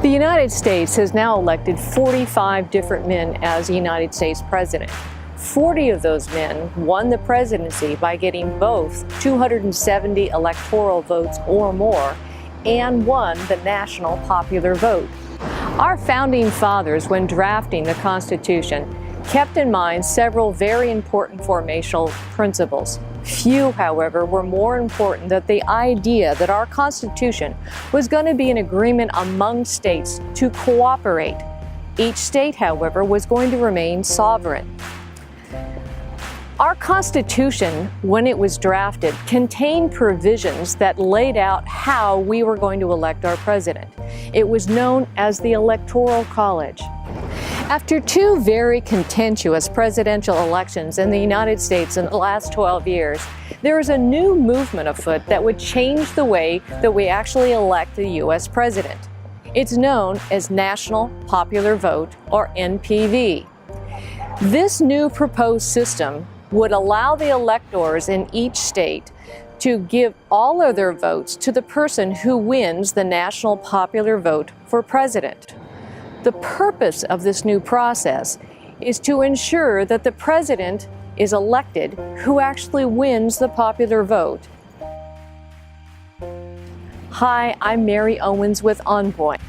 The United States has now elected 45 different men as the United States president. 40 of those men won the presidency by getting both 270 electoral votes or more and won the national popular vote. Our founding fathers, when drafting the Constitution, kept in mind several very important formational principles. Few, however, were more important than the idea that our Constitution was going to be an agreement among states to cooperate. Each state, however, was going to remain sovereign. Our Constitution, when it was drafted, contained provisions that laid out how we were going to elect our president. It was known as the Electoral College. After two very contentious presidential elections in the United States in the last 12 years, there is a new movement afoot that would change the way that we actually elect the U.S. president. It's known as National Popular Vote, or NPV. This new proposed system would allow the electors in each state to give all of their votes to the person who wins the national popular vote for president. The purpose of this new process is to ensure that the president is elected who actually wins the popular vote. Hi, I'm Mary Owens with On Point.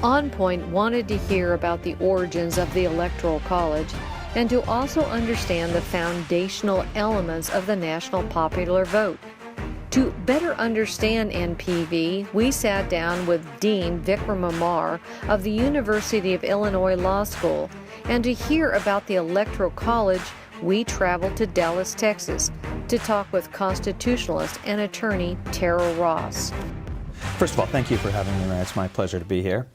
On Point wanted to hear about the origins of the Electoral College and to also understand the foundational elements of the national popular vote. To better understand NPV, we sat down with Dean Vikram Amar of the University of Illinois Law School, and to hear about the Electoral College, we traveled to Dallas, Texas, to talk with constitutionalist and attorney Tara Ross. First of all, thank you for having me, Mary. It's my pleasure to be here.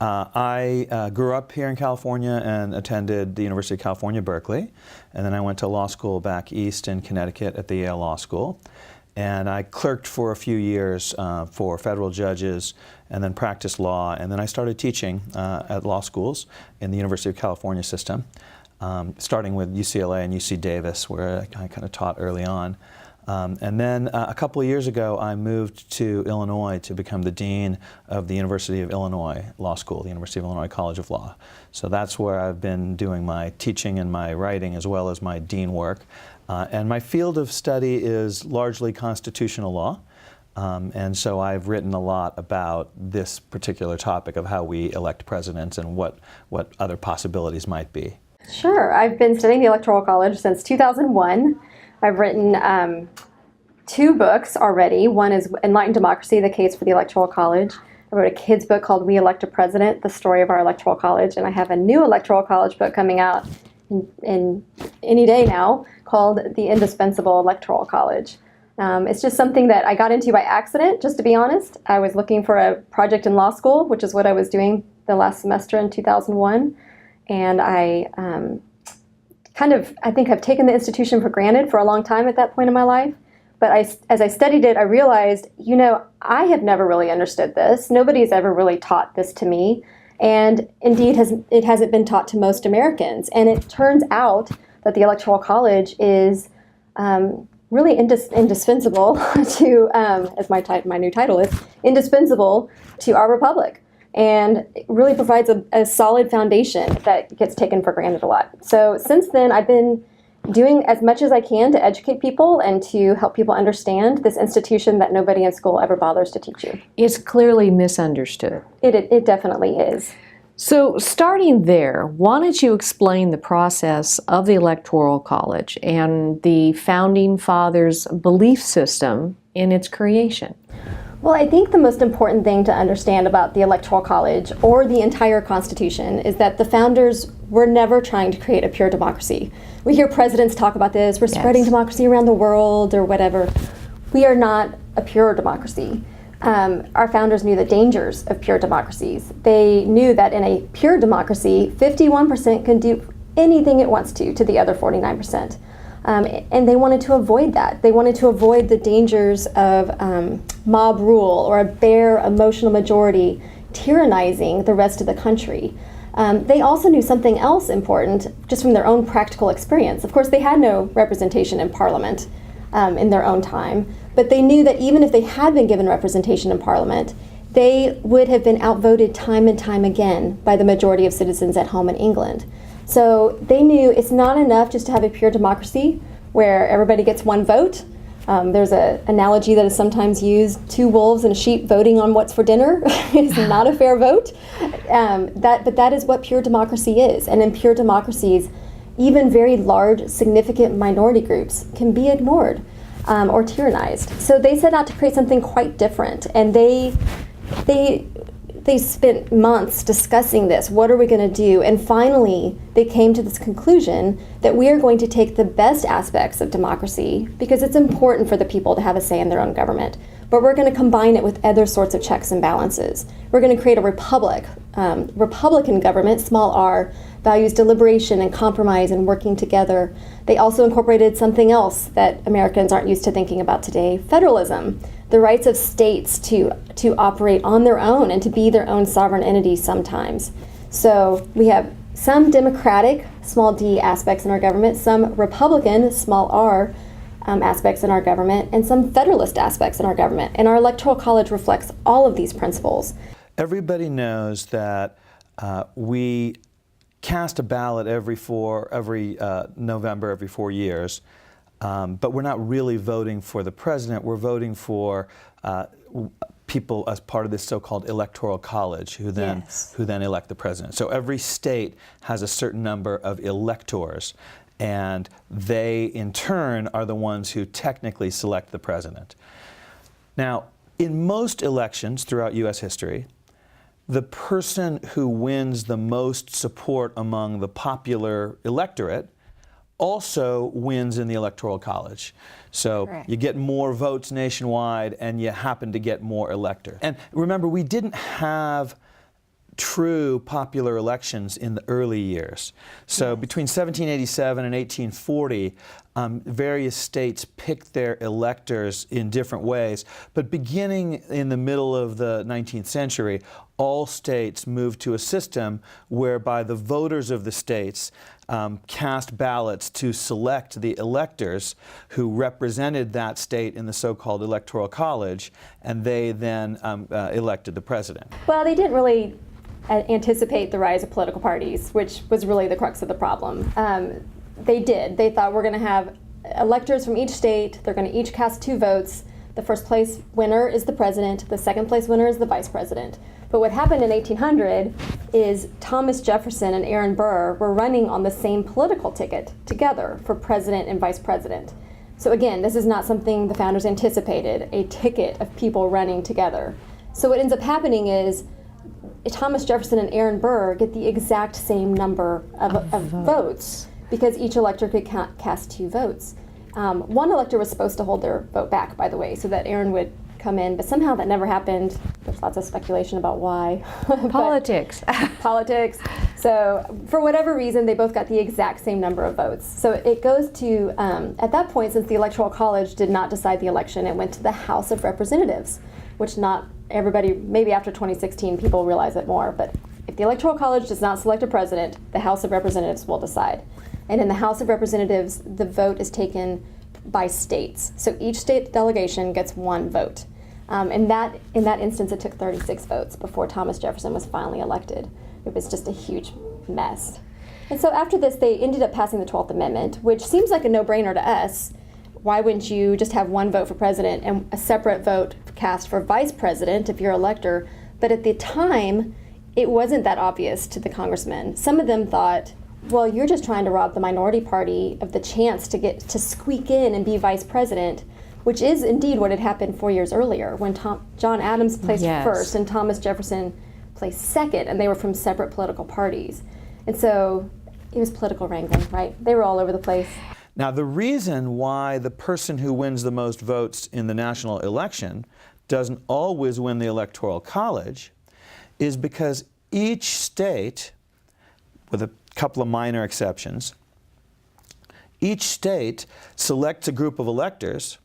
I grew up here in California and attended the University of California, Berkeley. And then I went to law school back east in Connecticut at the Yale Law School. And I clerked for a few years for federal judges and then practiced law. And then I started teaching at law schools in the University of California system, starting with UCLA and UC Davis, where I kind of taught early on. And then a couple of years ago, I moved to Illinois to become the dean of the University of Illinois Law School, the University of Illinois College of Law. So that's where I've been doing my teaching and my writing as well as my dean work. And my field of study is largely constitutional law. And so I've written a lot about this particular topic of how we elect presidents and what other possibilities might be. Sure. I've been studying the Electoral College since 2001. I've written 2 books already. One is Enlightened Democracy, The Case for the Electoral College. I wrote a kid's book called We Elect a President, The Story of Our Electoral College. And I have a new Electoral College book coming out in any day now called The Indispensable Electoral College. It's just something that I got into by accident, just to be honest. I was looking for a project in law school, which is what I was doing the last semester in 2001. And I think have taken the institution for granted for a long time at that point in my life. But as I studied it, I realized, I have never really understood this. Nobody's ever really taught this to me. And indeed, it hasn't been taught to most Americans. And it turns out that the Electoral College is really indispensable to, as my new title is, indispensable to our republic. And it really provides a solid foundation that gets taken for granted a lot. So since then, I've been doing as much as I can to educate people and to help people understand this institution that nobody in school ever bothers to teach you. It's clearly misunderstood. It definitely is. So starting there, why don't you explain the process of the Electoral College and the Founding Fathers' belief system in its creation? Well, I think the most important thing to understand about the Electoral College or the entire Constitution is that the founders were never trying to create a pure democracy. We hear presidents talk about this, we're spreading democracy around the world or whatever. We are not a pure democracy. Our founders knew the dangers of pure democracies. They knew that in a pure democracy, 51% can do anything it wants to the other 49%. And they wanted to avoid that. They wanted to avoid the dangers of mob rule or a bare emotional majority tyrannizing the rest of the country. They also knew something else important just from their own practical experience. Of course, they had no representation in Parliament in their own time, but they knew that even if they had been given representation in Parliament, they would have been outvoted time and time again by the majority of citizens at home in England. So they knew it's not enough just to have a pure democracy where everybody gets one vote. There's an analogy that is sometimes used: two wolves and a sheep voting on what's for dinner is not a fair vote. But that is what pure democracy is. And in pure democracies, even very large, significant minority groups can be ignored or tyrannized. So they set out to create something quite different. And they spent months discussing this. What are we going to do? And finally, they came to this conclusion that we are going to take the best aspects of democracy, because it's important for the people to have a say in their own government, but we're going to combine it with other sorts of checks and balances. We're going to create a republic. Republican government, small r, values deliberation and compromise and working together. They also incorporated something else that Americans aren't used to thinking about today: federalism. The rights of states to operate on their own and to be their own sovereign entities sometimes. So we have some democratic, small d, aspects in our government, some Republican, small r, aspects in our government, and some federalist aspects in our government. And our Electoral College reflects all of these principles. Everybody knows that we cast a ballot every November, every 4 years. But we're not really voting for the president. We're voting for people as part of this so-called Electoral College who then elect the president. So every state has a certain number of electors, and they in turn are the ones who technically select the president. Now, in most elections throughout U.S. history, the person who wins the most support among the popular electorate also wins in the Electoral College. So Correct. You get more votes nationwide and you happen to get more electors. And remember, we didn't have true popular elections in the early years. So between 1787 and 1840, various states picked their electors in different ways. But beginning in the middle of the 19th century, all states moved to a system whereby the voters of the states cast ballots to select the electors who represented that state in the so-called Electoral College, and they then elected the president. Well, they didn't really anticipate the rise of political parties, which was really the crux of the problem. They did. They thought we're going to have electors from each state. They're going to each cast 2 votes. The first place winner is the president. The second place winner is the vice president. But what happened in 1800 is Thomas Jefferson and Aaron Burr were running on the same political ticket together for president and vice president. So again, this is not something the founders anticipated, a ticket of people running together. So what ends up happening is Thomas Jefferson and Aaron Burr get the exact same number of votes because each elector could cast 2 votes. One elector was supposed to hold their vote back, by the way, so that Aaron would come in, but somehow that never happened. There's lots of speculation about why. Politics. Politics. So for whatever reason, they both got the exact same number of votes. So it goes to, at that point, since the Electoral College did not decide the election, it went to the House of Representatives, which not everybody, maybe after 2016, people realize it more, but if the Electoral College does not select a president, the House of Representatives will decide. And in the House of Representatives, the vote is taken by states. So each state delegation gets 1 vote. In that instance, it took 36 votes before Thomas Jefferson was finally elected. It was just a huge mess. And so after this, they ended up passing the 12th Amendment, which seems like a no-brainer to us. Why wouldn't you just have 1 vote for president and a separate vote cast for vice president if you're elector? But at the time, it wasn't that obvious to the congressmen. Some of them thought, well, you're just trying to rob the minority party of the chance to get to squeak in and be vice president, which is indeed what had happened 4 years earlier when John Adams placed first and Thomas Jefferson placed second, and they were from separate political parties. And so it was political wrangling, right? They were all over the place. Now, the reason why the person who wins the most votes in the national election doesn't always win the Electoral College is because each state, with a couple of minor exceptions, each state selects a group of electors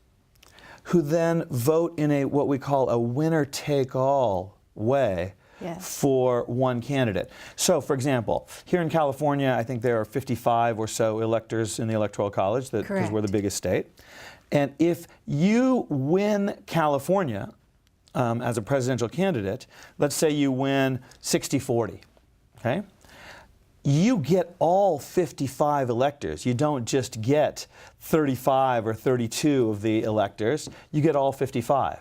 who then vote in a what we call a winner-take-all way for one candidate. So, for example, here in California, I think there are 55 or so electors in the Electoral College, because we're the biggest state. And if you win California as a presidential candidate, let's say you win 60-40, okay? You get all 55 electors. You don't just get 35 or 32 of the electors. You get all 55.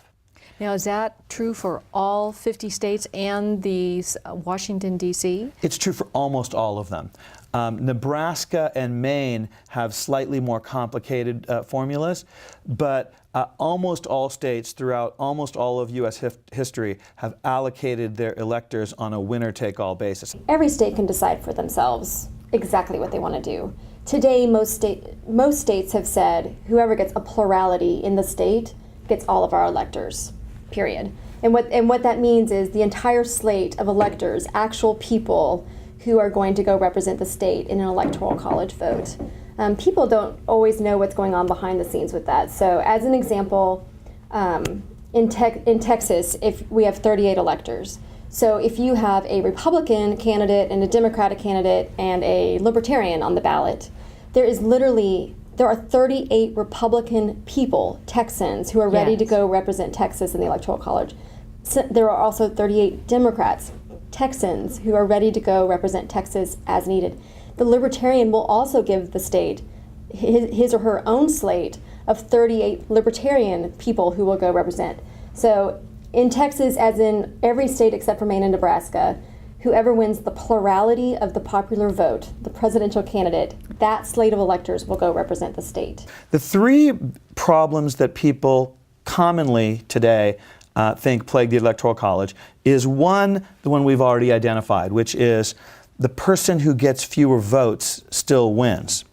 Now, is that true for all 50 states and the Washington, D.C.? It's true for almost all of them. Nebraska and Maine have slightly more complicated formulas, but almost all states throughout almost all of U.S. history have allocated their electors on a winner-take-all basis. Every state can decide for themselves exactly what they want to do. Today, most states have said whoever gets a plurality in the state gets all of our electors, period. And what that means is the entire slate of electors, actual people who are going to go represent the state in an electoral college vote. People don't always know what's going on behind the scenes with that. So as an example, in Texas, if we have 38 electors. So if you have a Republican candidate and a Democratic candidate and a Libertarian on the ballot, there are 38 Republican people, Texans, who are ready to go represent Texas in the Electoral College. So there are also 38 Democrats, Texans, who are ready to go represent Texas as needed. The Libertarian will also give the state his or her own slate of 38 Libertarian people who will go represent. So in Texas, as in every state except for Maine and Nebraska, whoever wins the plurality of the popular vote, the presidential candidate, that slate of electors will go represent the state. The three problems that people commonly today think plague the Electoral College is one, the one we've already identified, which is the person who gets fewer votes still wins.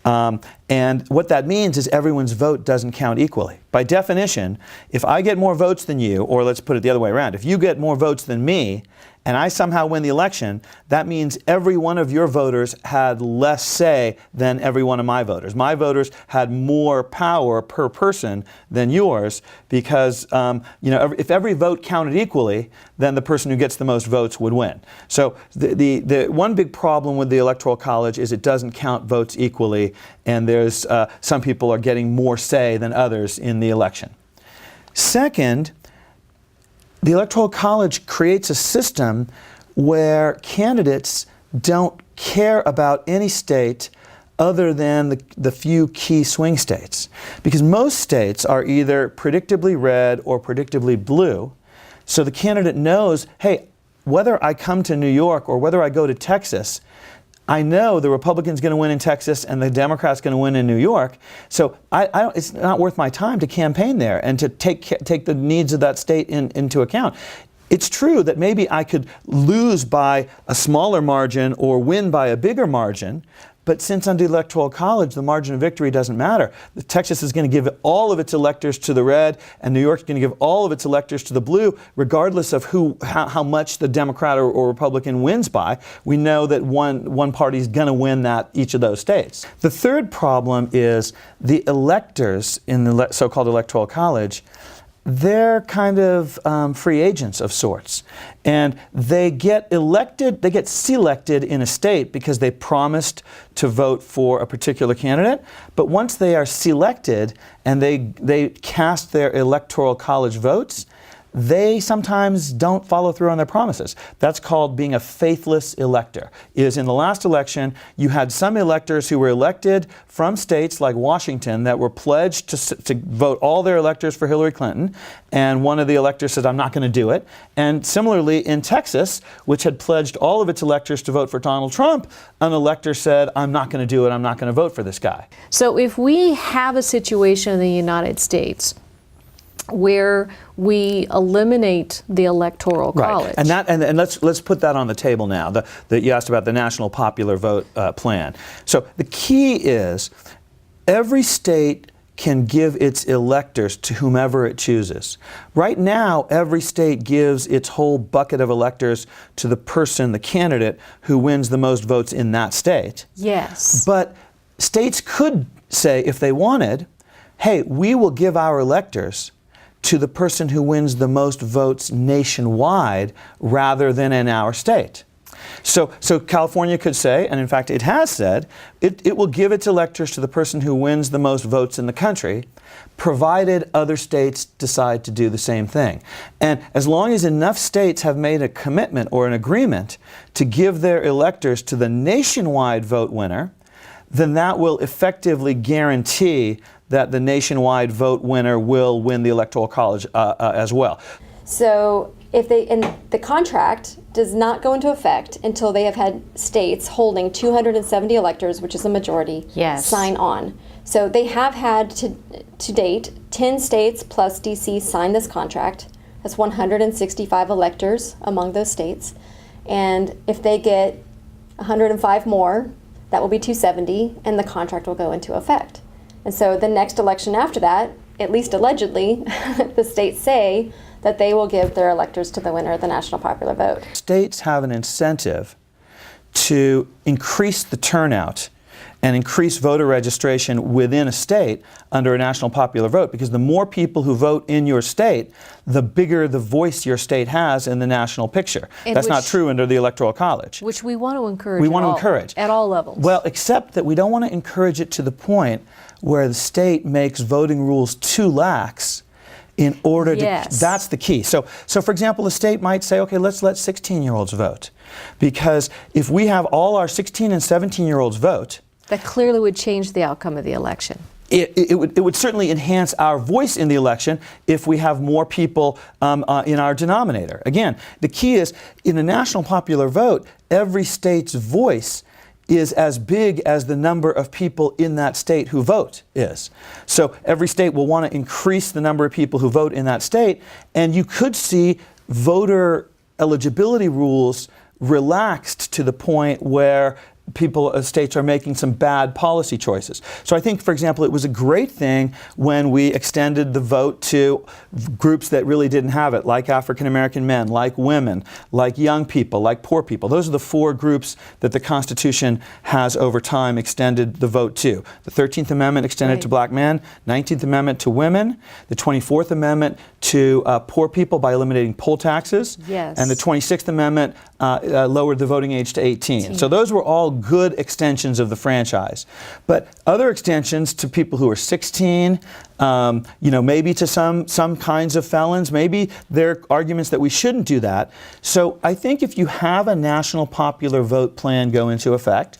And what that means is everyone's vote doesn't count equally. By definition, if I get more votes than you, or let's put it the other way around, if you get more votes than me, and I somehow win the election, that means every one of your voters had less say than every one of my voters. My voters had more power per person than yours because, if every vote counted equally, then the person who gets the most votes would win. So the one big problem with the Electoral College is it doesn't count votes equally, and there's some people are getting more say than others in the election. Second, the Electoral College creates a system where candidates don't care about any state other than the few key swing states. Because most states are either predictably red or predictably blue. So the candidate knows, hey, whether I come to New York or whether I go to Texas, I know the Republican's going to win in Texas and the Democrat's going to win in New York. So it's not worth my time to campaign there and to take the needs of that state into account. It's true that maybe I could lose by a smaller margin or win by a bigger margin, but since under the Electoral College, the margin of victory doesn't matter. Texas is going to give all of its electors to the red, and New York is going to give all of its electors to the blue, regardless of how much the Democrat or Republican wins by. We know that one party is going to win each of those states. The third problem is the electors in the so-called Electoral College. They're kind of free agents of sorts. And they get selected in a state because they promised to vote for a particular candidate. But once they are selected and they cast their Electoral College votes, they sometimes don't follow through on their promises. That's called being a faithless elector. In the last election, you had some electors who were elected from states like Washington that were pledged to vote all their electors for Hillary Clinton, and one of the electors said, I'm not going to do it. And similarly, in Texas, which had pledged all of its electors to vote for Donald Trump, an elector said, I'm not going to do it, I'm not going to vote for this guy. So if we have a situation in the United States where we eliminate the Electoral College. Right. And let's put that on the table now. You asked about the National Popular Vote plan. So the key is every state can give its electors to whomever it chooses. Right now, every state gives its whole bucket of electors to the candidate who wins the most votes in that state. Yes. But states could say, if they wanted, hey, we will give our electors to the person who wins the most votes nationwide rather than in our state. So California could say, and in fact it has said, it will give its electors to the person who wins the most votes in the country, provided other states decide to do the same thing. And as long as enough states have made a commitment or an agreement to give their electors to the nationwide vote winner, then that will effectively guarantee that the nationwide vote winner will win the Electoral College as well. So if the contract does not go into effect until they have had states holding 270 electors, which is a majority, Yes. sign on. So they have had to date 10 states plus DC sign this contract. That's 165 electors among those states. And if they get 105 more, that will be 270, and the contract will go into effect. And so the next election after that, at least allegedly, the states say that they will give their electors to the winner of the national popular vote. States have an incentive to increase the turnout and increase voter registration within a state under a national popular vote, because the more people who vote in your state, the bigger the voice your state has in the national picture. And that's not true under the Electoral College. Which we want to encourage. We want to encourage. At all levels. Well, except that we don't want to encourage it to the point where the state makes voting rules too lax in order Yes. to, that's the key. So for example, the state might say, okay, let's let 16-year-olds vote. Because if we have all our 16 and 17-year-olds vote, that clearly would change the outcome of the election. it would certainly enhance our voice in the election if we have more people in our denominator. Again, the key is, in a national popular vote, every state's voice is as big as the number of people in that state who vote is. So every state will want to increase the number of people who vote in that state, and you could see voter eligibility rules relaxed to the point where states are making some bad policy choices. So I think, for example, it was a great thing when we extended the vote to groups that really didn't have it, like African American men, like women, like young people, like poor people. Those are the four groups that the Constitution has over time extended the vote to. The 13th Amendment extended to black men, 19th Amendment to women, the 24th Amendment to poor people by eliminating poll taxes, Yes. and the 26th Amendment lowered the voting age to 18. So those were all good extensions of the franchise. But other extensions to people who are 16, maybe to some kinds of felons, maybe there are arguments that we shouldn't do that. So I think if you have a national popular vote plan go into effect,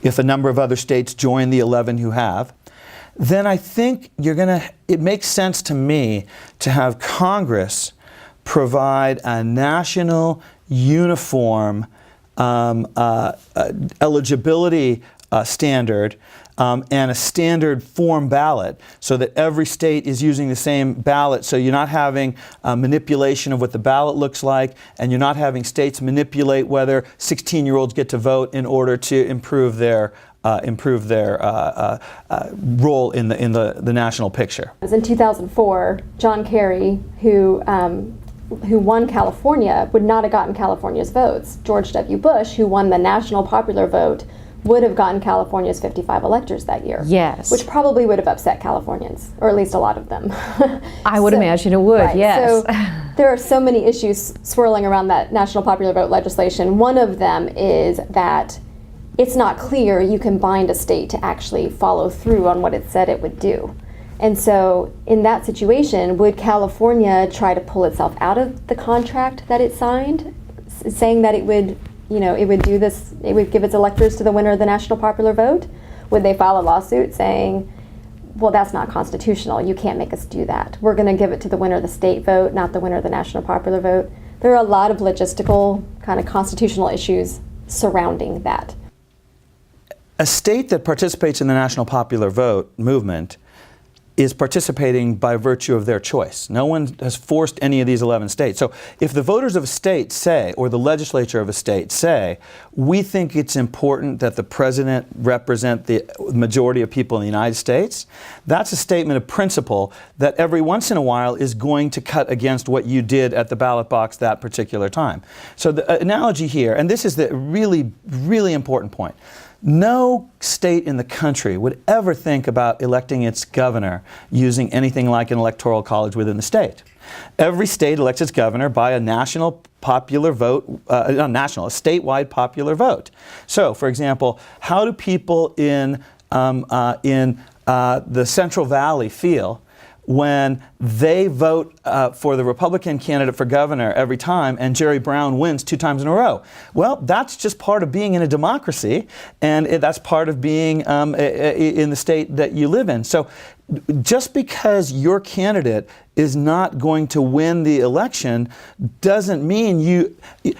if a number of other states join the 11 who have, then I think it makes sense to me to have Congress provide a national uniform eligibility standard and a standard form ballot, so that every state is using the same ballot, so you're not having manipulation of what the ballot looks like, and you're not having states manipulate whether 16-year-olds get to vote in order to improve their role in the national picture. In 2004, John Kerry, who won California, would not have gotten California's votes. George W. Bush, who won the national popular vote, would have gotten California's 55 electors that year. Yes. Which probably would have upset Californians, or at least a lot of them. I would imagine it would, right, yes. So there are so many issues swirling around that national popular vote legislation. One of them is that it's not clear you can bind a state to actually follow through on what it said it would do. And so in that situation, would California try to pull itself out of the contract that it signed, saying that it would do this, it would give its electors to the winner of the national popular vote? Would they file a lawsuit saying, well, that's not constitutional, you can't make us do that. We're going to give it to the winner of the state vote, not the winner of the national popular vote. There are a lot of logistical kind of constitutional issues surrounding that. A state that participates in the national popular vote movement is participating by virtue of their choice. No one has forced any of these 11 states. So if the voters of a state say, or the legislature of a state say, we think it's important that the president represent the majority of people in the United States, that's a statement of principle that every once in a while is going to cut against what you did at the ballot box that particular time. So the analogy here, and this is the really, really important point, No state in the country would ever think about electing its governor using anything like an electoral college within the state. Every state elects its governor by a national popular vote, a statewide popular vote. So, for example, how do people in the Central Valley feel when they vote for the Republican candidate for governor every time and Jerry Brown wins 2 times in a row? Well, that's just part of being in a democracy, and that's part of being in the state that you live in. So just because your candidate is not going to win the election doesn't mean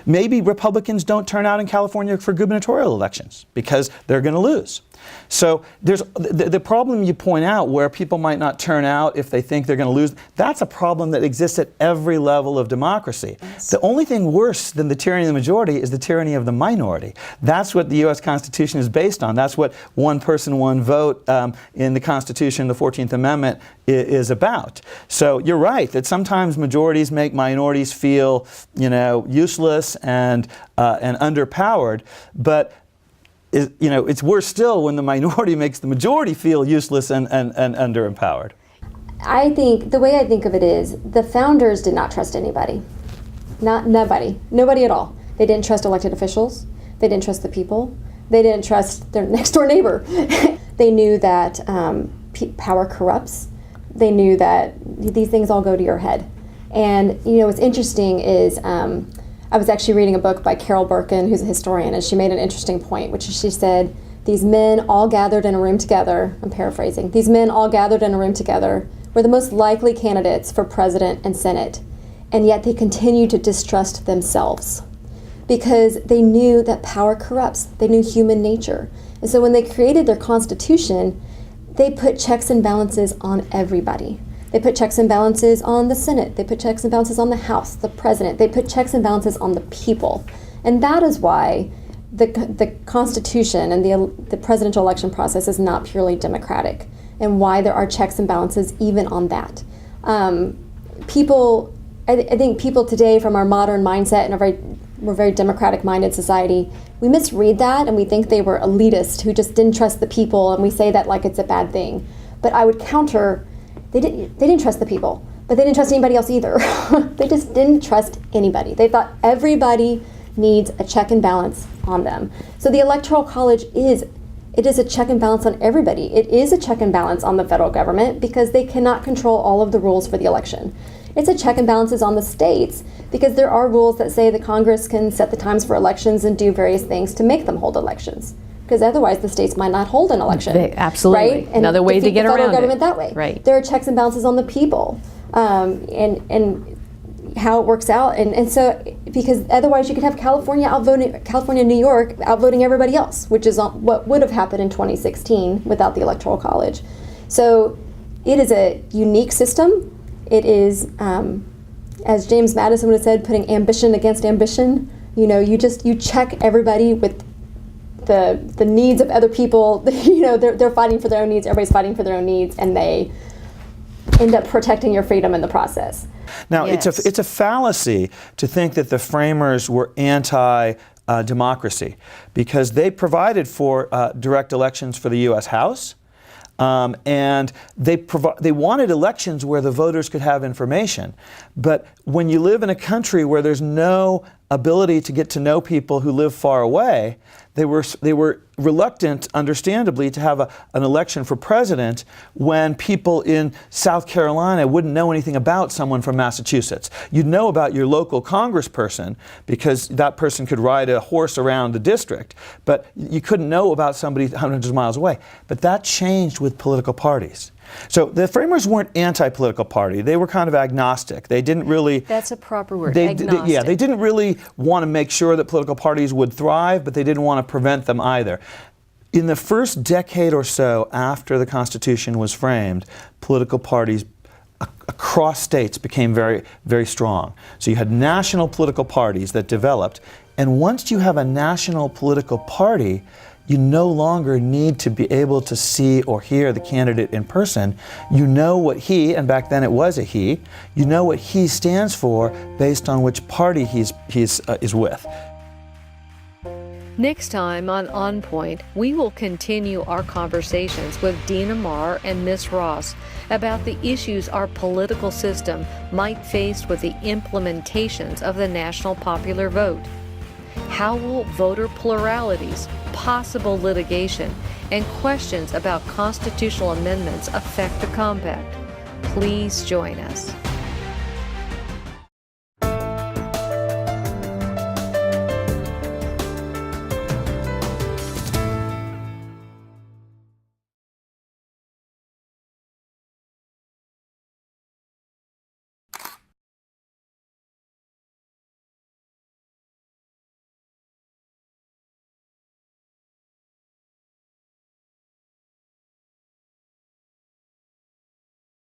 maybe Republicans don't turn out in California for gubernatorial elections because they're going to lose. So there's the problem you point out where people might not turn out if they think they're going to lose. That's a problem that exists at every level of democracy. Yes. The only thing worse than the tyranny of the majority is the tyranny of the minority. That's what the U.S. Constitution is based on. That's what one person, one vote in the Constitution, the 14th Amendment, is about. So you're right that sometimes majorities make minorities feel, useless and underpowered, but it's worse still when the minority makes the majority feel useless and underempowered. I think the way I think of it is the founders did not trust anybody. Nobody at all. They didn't trust elected officials. They didn't trust the people. They didn't trust their next door neighbor. They knew that power corrupts. They knew that these things all go to your head. And what's interesting is I was actually reading a book by Carol Birkin, who's a historian, and she made an interesting point, which is she said, these men all gathered in a room together, I'm paraphrasing, these men all gathered in a room together were the most likely candidates for president and senate, and yet they continued to distrust themselves because they knew that power corrupts. They knew human nature. And so when they created their Constitution, they put checks and balances on everybody. They put checks and balances on the Senate. They put checks and balances on the House, the President. They put checks and balances on the people. And that is why the Constitution and the presidential election process is not purely democratic, and why there are checks and balances even on that. I think people today, from our modern mindset and we're very democratic-minded society, we misread that and we think they were elitist who just didn't trust the people, and we say that like it's a bad thing. But I would counter, they didn't trust the people, but they didn't trust anybody else either. They just didn't trust anybody. They thought everybody needs a check and balance on them. So the Electoral College is a check and balance on everybody. It is a check and balance on the federal government because they cannot control all of the rules for the election. It's a check and balances on the states because there are rules that say the Congress can set the times for elections and do various things to make them hold elections, because otherwise the states might not hold an election. Absolutely. Right? And another way to get around the federal government it. that way. Right. There are checks and balances on the people, and how it works out, and so because otherwise you could have California, New York outvoting everybody else, which is what would have happened in 2016 without the Electoral College. So it is a unique system. It is, as James Madison would have said, putting ambition against ambition. You check everybody with the needs of other people. They're fighting for their own needs. Everybody's fighting for their own needs, and they end up protecting your freedom in the process. Now, yes. it's a fallacy to think that the framers were anti-democracy, because they provided for direct elections for the U.S. House. And they wanted elections where the voters could have information. But when you live in a country where there's no ability to get to know people who live far away, they were reluctant, understandably, to have an election for president when people in South Carolina wouldn't know anything about someone from Massachusetts. You'd know about your local congressperson because that person could ride a horse around the district, but you couldn't know about somebody hundreds of miles away. But that changed with political parties. So the framers weren't anti-political party. They were kind of agnostic. They didn't really... That's a proper word, agnostic. They didn't really want to make sure that political parties would thrive, but they didn't want to prevent them either. In the first decade or so after the Constitution was framed, political parties across states became very, very strong. So you had national political parties that developed, and once you have a national political party, you no longer need to be able to see or hear the candidate in person. You know what he, and back then it was a he, you know what he stands for based on which party he's is with. Next time on Point, we will continue our conversations with Dina Marr and Miss Ross about the issues our political system might face with the implementations of the national popular vote. How will voter pluralities, possible litigation, and questions about constitutional amendments affect the compact? Please join us.